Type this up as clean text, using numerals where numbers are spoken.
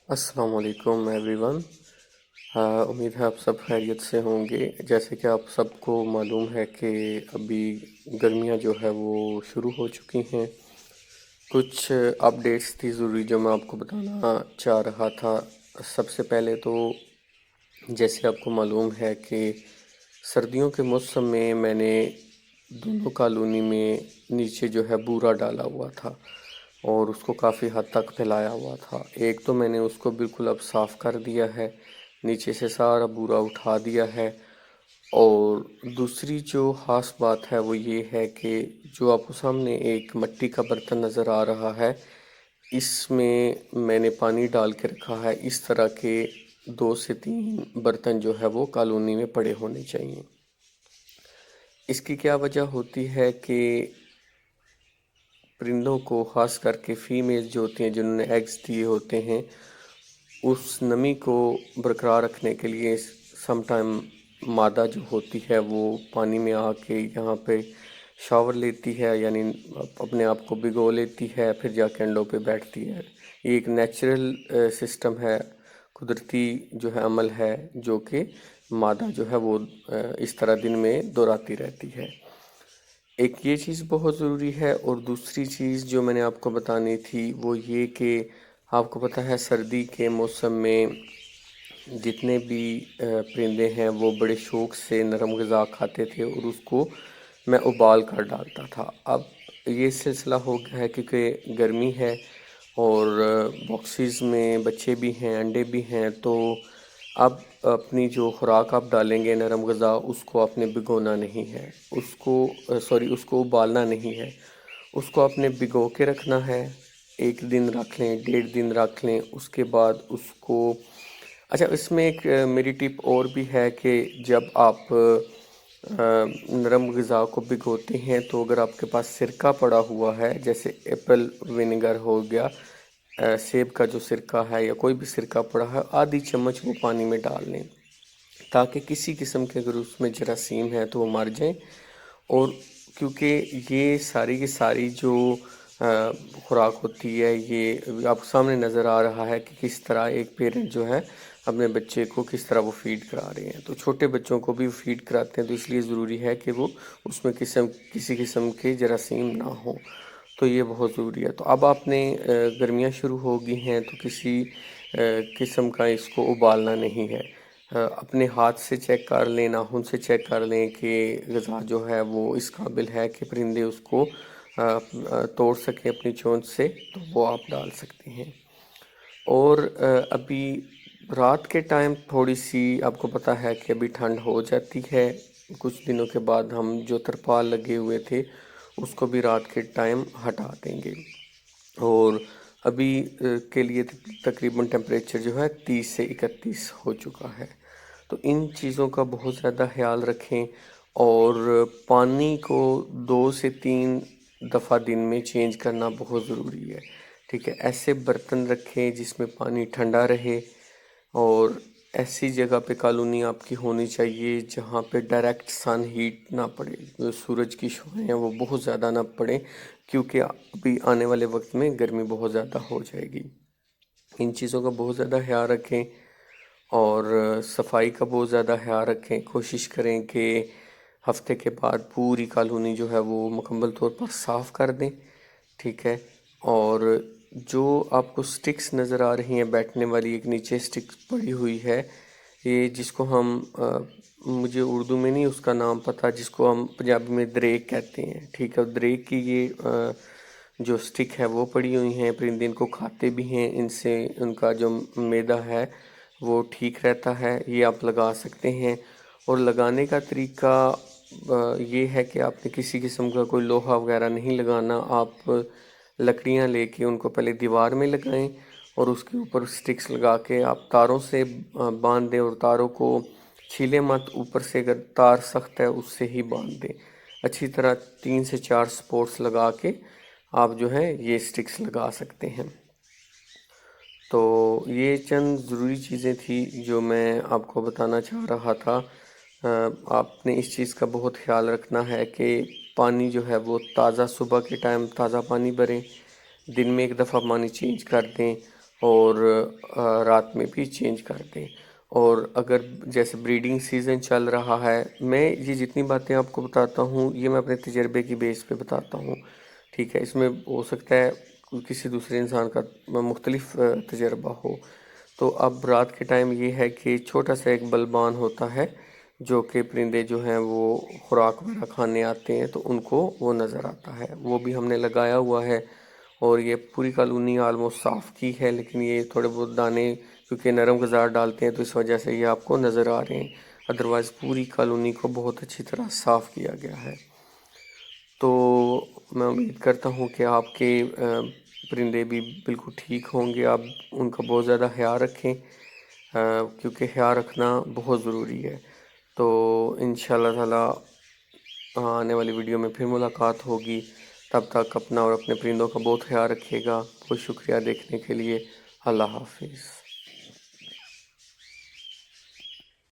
السلام علیکم every one. امید ہے آپ سب خیریت سے ہوں گے۔ جیسے کہ آپ سب کو معلوم ہے کہ ابھی گرمیاں جو ہے وہ شروع ہو چکی ہیں۔ کچھ اپڈیٹس تھی ضروری جو میں آپ کو بتانا چاہ رہا تھا۔ سب سے پہلے تو جیسے آپ کو معلوم ہے کہ سردیوں کے موسم میں نے دونوں کالونی میں نیچے جو ہے بورا ڈالا ہوا تھا اور اس کو کافی حد تک پھیلایا ہوا تھا۔ ایک تو میں نے اس کو بالکل اب صاف کر دیا ہے، نیچے سے سارا بورا اٹھا دیا ہے، اور دوسری جو خاص بات ہے وہ یہ ہے کہ جو آپ کو سامنے ایک مٹی کا برتن نظر آ رہا ہے، اس میں میں نے پانی ڈال کے رکھا ہے۔ اس طرح کے 2 سے 3 برتن جو ہے وہ کالونی میں پڑے ہونے چاہیے۔ اس کی کیا وجہ ہوتی ہے کہ پرندوں کو، خاص کر کے فیمیل جو ہوتی ہیں جنہوں نے ایگز دیے ہوتے ہیں، اس نمی کو برقرار رکھنے کے لیے سم ٹائم مادہ جو ہوتی ہے وہ پانی میں آ کے یہاں پہ شاور لیتی ہے، یعنی اپنے آپ کو بھگو لیتی ہے، پھر جا کے انڈوں پہ بیٹھتی ہے۔ یہ ایک نیچرل سسٹم ہے، قدرتی جو ہے عمل ہے، جو کہ مادہ جو ہے وہ اس طرح دن میں دوہراتی رہتی ہے۔ ایک یہ چیز بہت ضروری ہے، اور دوسری چیز جو میں نے آپ کو بتانی تھی وہ یہ کہ آپ کو پتہ ہے سردی کے موسم میں جتنے بھی پرندے ہیں وہ بڑے شوق سے نرم غذا کھاتے تھے اور اس کو میں ابال کر ڈالتا تھا۔ اب یہ سلسلہ ہو گیا ہے کیونکہ گرمی ہے اور باکسز میں بچے بھی ہیں، انڈے بھی ہیں، تو اب اپنی جو خوراک آپ ڈالیں گے نرم غذا، اس کو آپ نے بھگونا نہیں ہے، اس کو ابالنا نہیں ہے، اس کو آپ نے بھگو کے رکھنا ہے۔ 1 دن رکھ لیں، 1.5 دن رکھ لیں، اس کے بعد اس کو اچھا اس میں ایک میری ٹپ اور بھی ہے کہ جب آپ نرم غذا کو بھگوتے ہیں تو اگر آپ کے پاس سرکہ پڑا ہوا ہے، جیسے ایپل ونیگر ہو گیا، سیب کا جو سرکہ ہے یا کوئی بھی سرکہ پڑا ہے، آدھی چمچ وہ پانی میں ڈال لیں تاکہ کسی قسم کے اگر اس میں جراثیم ہے تو وہ مر جائیں۔ اور کیونکہ یہ ساری کی ساری جو خوراک ہوتی ہے، یہ آپ سامنے نظر آ رہا ہے کہ کس طرح ایک پیرنٹ جو ہے اپنے بچے کو کس طرح وہ فیڈ کرا رہے ہیں، تو چھوٹے بچوں کو بھی فیڈ کراتے ہیں تو اس لیے ضروری ہے کہ وہ اس میں کسی قسم کے جراثیم نہ ہوں، تو یہ بہت ضروری ہے۔ تو اب آپ نے گرمیاں شروع ہو گئی ہیں تو کسی قسم کا اس کو ابالنا نہیں ہے، اپنے ہاتھ سے چیک کر لیں، ناخن سے چیک کر لیں کہ غذا جو ہے وہ اس قابل ہے کہ پرندے اس کو توڑ سکیں اپنی چونچ سے، تو وہ آپ ڈال سکتے ہیں۔ اور ابھی رات کے ٹائم تھوڑی سی آپ کو پتہ ہے کہ ابھی ٹھنڈ ہو جاتی ہے، کچھ دنوں کے بعد ہم جو ترپال لگے ہوئے تھے اس کو بھی رات کے ٹائم ہٹا دیں گے، اور ابھی کے لیے تقریباً ٹیمپریچر جو ہے 30 سے 31 ہو چکا ہے۔ تو ان چیزوں کا بہت زیادہ خیال رکھیں، اور پانی کو 2 سے 3 دفعہ دن میں چینج کرنا بہت ضروری ہے، ٹھیک ہے۔ ایسے برتن رکھیں جس میں پانی ٹھنڈا رہے، اور ایسی جگہ پہ کالونی آپ کی ہونی چاہیے جہاں پہ ڈائریکٹ سن ہیٹ نہ پڑے، جو سورج کی شعاعیں ہیں وہ بہت زیادہ نہ پڑیں، کیونکہ ابھی آنے والے وقت میں گرمی بہت زیادہ ہو جائے گی۔ ان چیزوں کا بہت زیادہ خیال رکھیں، اور صفائی کا بہت زیادہ خیال رکھیں۔ کوشش کریں کہ ہفتے کے بعد پوری کالونی جو ہے وہ مکمل طور پر صاف کر دیں، ٹھیک ہے۔ اور جو آپ کو سٹکس نظر آ رہی ہیں بیٹھنے والی، ایک نیچے سٹک پڑی ہوئی ہے، یہ جس کو ہم مجھے اردو میں نہیں اس کا نام پتہ، جس کو ہم پنجابی میں دریک کہتے ہیں، ٹھیک ہے۔ دریک کی یہ جو سٹک ہے وہ پڑی ہوئی ہیں، پرندے ان کو کھاتے بھی ہیں، ان سے ان کا جو معدہ ہے وہ ٹھیک رہتا ہے، یہ آپ لگا سکتے ہیں۔ اور لگانے کا طریقہ یہ ہے کہ آپ نے کسی قسم کا کوئی لوہا وغیرہ نہیں لگانا، آپ لکڑیاں لے کے ان کو پہلے دیوار میں لگائیں اور اس کے اوپر سٹکس لگا کے آپ تاروں سے باندھ دیں، اور تاروں کو چھیلیں مت، اوپر سے اگر تار سخت ہے اس سے ہی باندھ دیں اچھی طرح۔ 3 سے 4 سپورٹس لگا کے آپ جو ہے یہ سٹکس لگا سکتے ہیں۔ تو یہ چند ضروری چیزیں تھی جو میں آپ کو بتانا چاہ رہا تھا۔ آپ نے اس چیز کا بہت خیال رکھنا ہے کہ پانی جو ہے وہ تازہ، صبح کے ٹائم تازہ پانی بھریں، دن میں 1 دفعہ پانی چینج کر دیں، اور رات میں بھی چینج کر دیں۔ اور اگر جیسے بریڈنگ سیزن چل رہا ہے، میں یہ جتنی باتیں آپ کو بتاتا ہوں یہ میں اپنے تجربے کی بیس پہ بتاتا ہوں، ٹھیک ہے؟ اس میں ہو سکتا ہے کسی دوسرے انسان کا مختلف تجربہ ہو۔ تو اب رات کے ٹائم یہ ہے کہ چھوٹا سا ایک بلبان ہوتا ہے جو کہ پرندے جو ہیں وہ خوراک وغیرہ کھانے آتے ہیں، تو ان کو وہ نظر آتا ہے، وہ بھی ہم نے لگایا ہوا ہے۔ اور یہ پوری کالونی آلموسٹ صاف کی ہے، لیکن یہ تھوڑے بہت دانے کیونکہ نرم غذا ڈالتے ہیں تو اس وجہ سے یہ آپ کو نظر آ رہے ہیں، ادروائز پوری کالونی کو بہت اچھی طرح صاف کیا گیا ہے۔ تو میں امید کرتا ہوں کہ آپ کے پرندے بھی بالکل ٹھیک ہوں گے، آپ ان کا بہت زیادہ خیال رکھیں، کیونکہ خیال رکھنا بہت ضروری ہے۔ تو انشاءاللہ تعالی آنے والی ویڈیو میں پھر ملاقات ہوگی، تب تک اپنا اور اپنے پرندوں کا بہت خیال رکھیے گا۔ بہت شکریہ دیکھنے کے لیے، اللہ حافظ۔